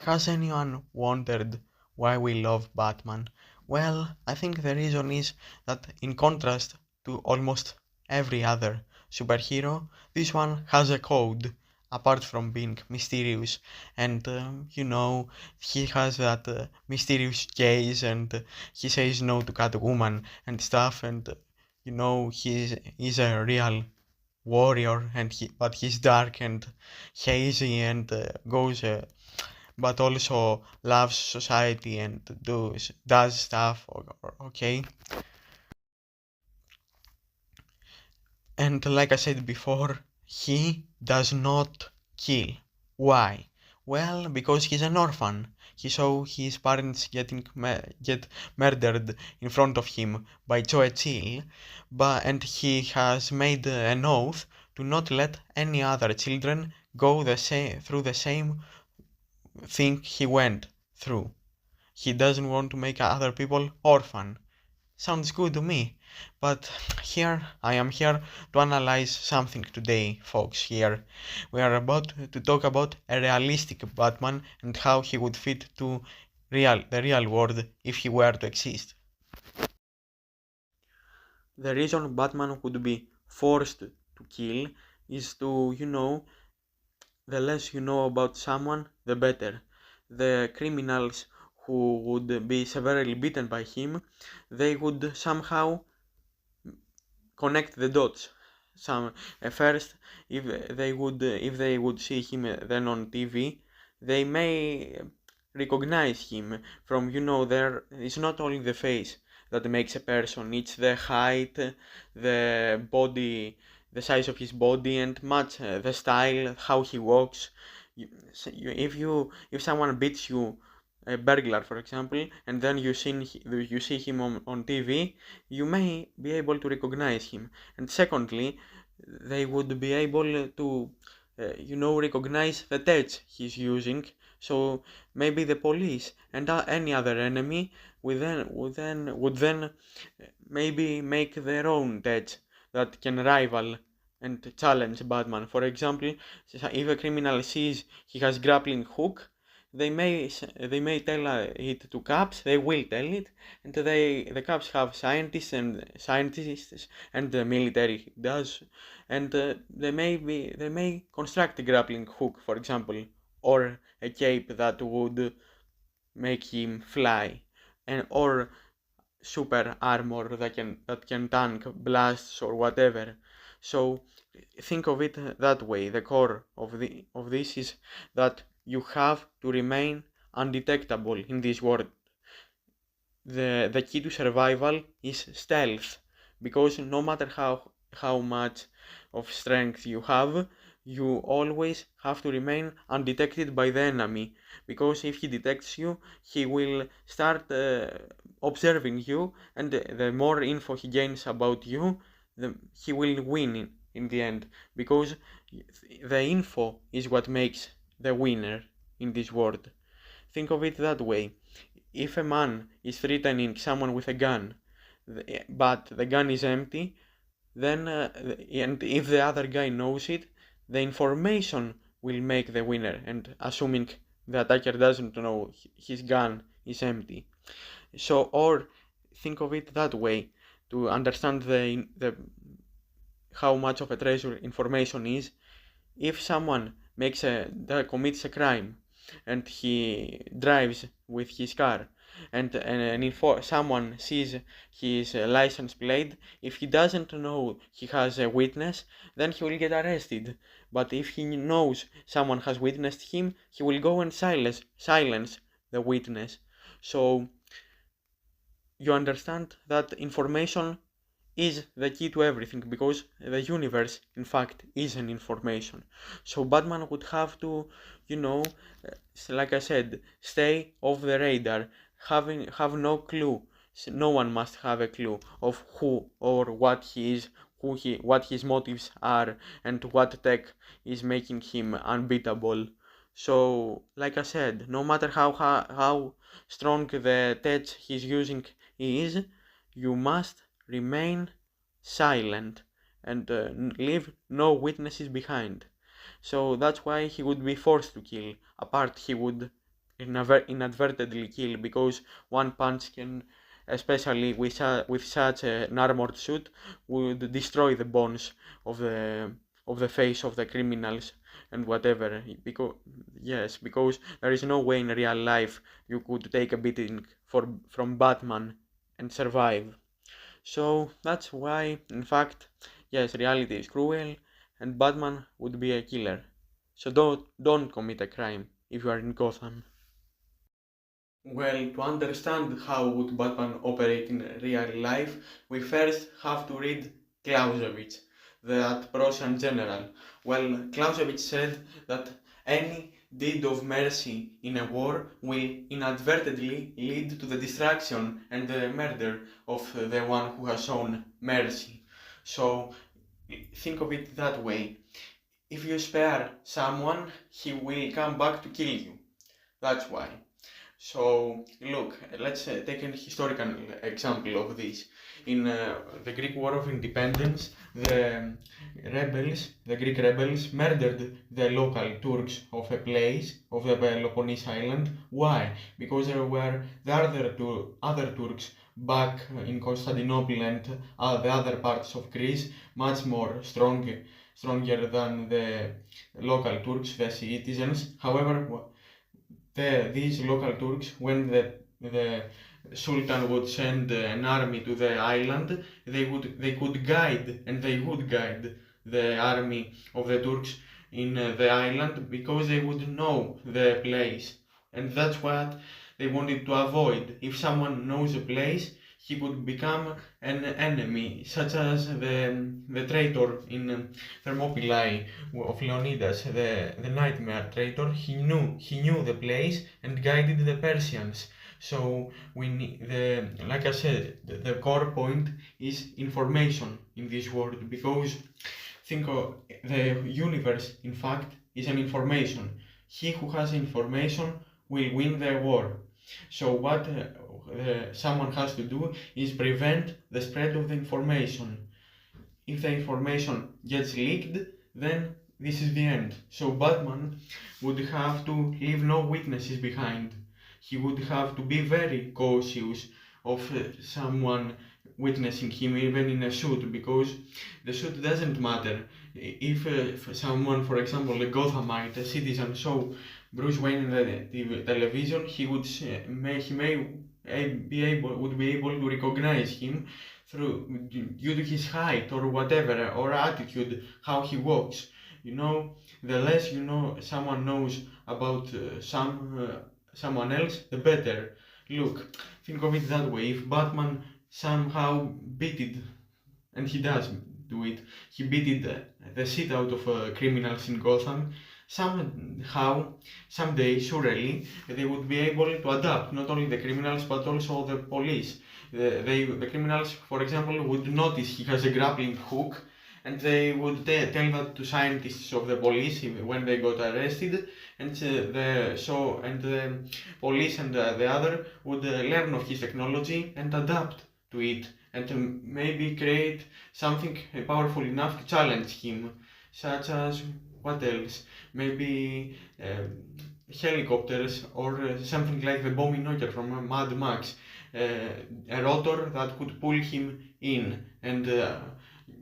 Has anyone wondered why we love Batman? Well, I think the reason is that in contrast to almost every other superhero, this one has a code apart from being mysterious. And he has that mysterious gaze and he says no to Catwoman and stuff. And he's a real warrior and but he's dark and hazy and goes but also loves society and does stuff. Okay, and like I said before, he does not kill. Why? Well, because he's an orphan. He saw his parents get murdered in front of him by Joe Chill, and he has made an oath to not let any other children go through the same thing he went through. He doesn't want to make other people orphan. Sounds good to me. But I am here to analyze something today, folks. Here we are about to talk about a realistic Batman and how he would fit to the real world if he were to exist. The reason Batman would be forced to kill is the less you know about someone, the better. The criminals who would be severely beaten by him, they would somehow connect the dots. First, if they would see him then on TV, they may recognize him from there. It's not only the face that makes a person; it's the height, the body, the size of his body, and much the style, how he walks. If someone beats you, a burglar for example, and then you see him on TV, you may be able to recognize him. And secondly, they would be able to recognize the tech he's using. So maybe the police and any other enemy would then maybe make their own tech that can rival and challenge Batman. For example, if a criminal sees he has grappling hook, they may tell it to cops. They will tell it, and the cops have scientists and the military does, and they may construct a grappling hook, for example, or a cape that would make him fly, and or super armor that can tank blasts or whatever. So think of it that way. The core of this is that you have to remain undetectable in this world. The key to survival is stealth, because no matter how much of strength you have, you always have to remain undetected by the enemy, because if he detects you, he will start observing you, and the more info he gains about you, he will win in the end, because the info is what makes the winner in this world. Think of it that way. If a man is threatening someone with a gun, but the gun is empty, then and if the other guy knows it, the information will make the winner, and assuming the attacker doesn't know his gun is empty. So, or think of it that way to understand the how much of a treasure information is. If someone commits a crime and he drives with his car, and someone sees his license plate, if he doesn't know he has a witness, then he will get arrested. But if he knows someone has witnessed him, he will go and silence the witness. So you understand that information is the key to everything, because the universe in fact is an information. So Batman would have to, like I said, stay off the radar, have no clue. No one must have a clue of who or what he is, what his motives are, and what tech is making him unbeatable. So, like I said, no matter how strong the tech he's using is, you must remain silent and leave no witnesses behind. So that's why he would be forced to kill. Apart, he would inadvertently kill, because one punch can, especially with such an armored suit, would destroy the bones of the face of the criminals and whatever. Because there is no way in real life you could take a beating from Batman and survive. So that's why, in fact, yes, reality is cruel, and Batman would be a killer. So don't commit a crime if you are in Gotham. Well, to understand how would Batman operate in real life, we first have to read Clausewitz, that Prussian general. Well, Clausewitz said that any deed of mercy in a war will inadvertently lead to the destruction and the murder of the one who has shown mercy. So think of it that way. If you spare someone, he will come back to kill you. That's why. So, look, let's take a historical example of this. In the Greek War of Independence, the Greek rebels, murdered the local Turks of a place, of the Peloponnese island. Why? Because there were the other Turks back in Constantinople and the other parts of Greece, much more stronger than the local Turks, the citizens. However, these local Turks, when the Sultan would send an army to the island, they could guide and they would guide the army of the Turks in the island, because they would know the place, and that's what they wanted to avoid. If someone knows a place, he could become an enemy, such as the traitor in Thermopylae of Leonidas, the nightmare traitor. He knew the place and guided the Persians. So like I said, the core point is information in this world, because think of the universe, in fact, is an information. He who has information will win the war. So what someone has to do is prevent the spread of the information. If the information gets leaked, then this is the end. So Batman would have to leave no witnesses behind. He would have to be very cautious of someone witnessing him, even in a suit, because the suit doesn't matter. If someone, for example, a Gothamite, a citizen, saw Bruce Wayne in the television, he would would be able to recognize him through due to his height or whatever, or attitude, how he walks. The less someone knows about someone else, the better. Look, think of it that way. If Batman somehow beat it, and he does do it, he beat it the shit out of criminals in Gotham, somehow, someday, surely, they would be able to adapt, not only the criminals but also the police. The criminals, for example, would notice he has a grappling hook, and they would tell that to scientists of the police when they got arrested, and the police and the other would learn of his technology and adapt to it, and maybe create something powerful enough to challenge him, such as what else? Maybe helicopters, or something like the Bominoker from Mad Max, a rotor that could pull him in and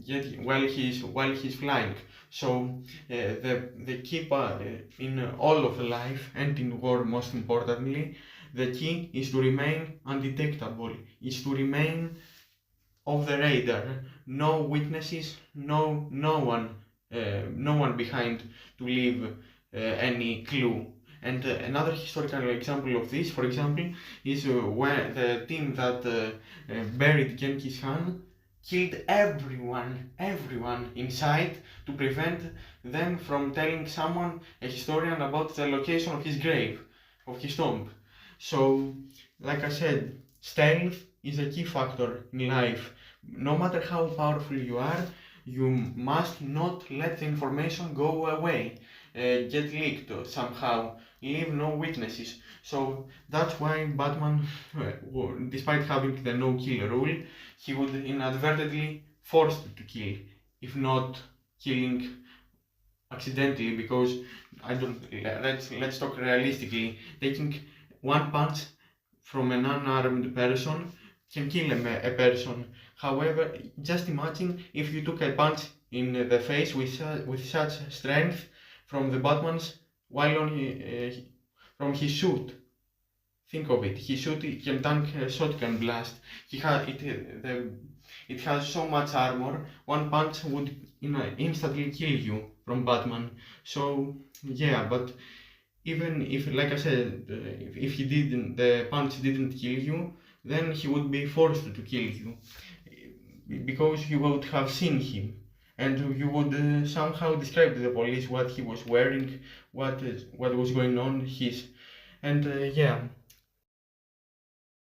yet while he's flying. So the key in all of life, and in war most importantly, the key is to remain undetectable, is to remain off the radar, no witnesses, no one behind to leave any clue. And another historical example of this, for example, is where the team that buried Genghis Khan killed everyone in sight, to prevent them from telling someone, a historian, about the location of his grave, of his tomb. So, like I said, stealth is a key factor in life. No matter how powerful you are, you must not let the information go away, get leaked somehow, leave no witnesses. So that's why Batman, despite having the no kill rule, he would inadvertently forced to kill, if not killing accidentally, because I don't. Let's talk realistically. Taking one punch from an unarmed person can kill a person. However, just imagine if you took a punch in the face with such strength from the Batman's while from his suit. Think of it. His suit can tank a shotgun blast. It has so much armor. One punch would instantly kill you from Batman. So yeah, but even if, like I said, if the punch didn't kill you, then he would be forced to kill you because you would have seen him, and you would somehow describe to the police what he was wearing, what was going on, and yeah.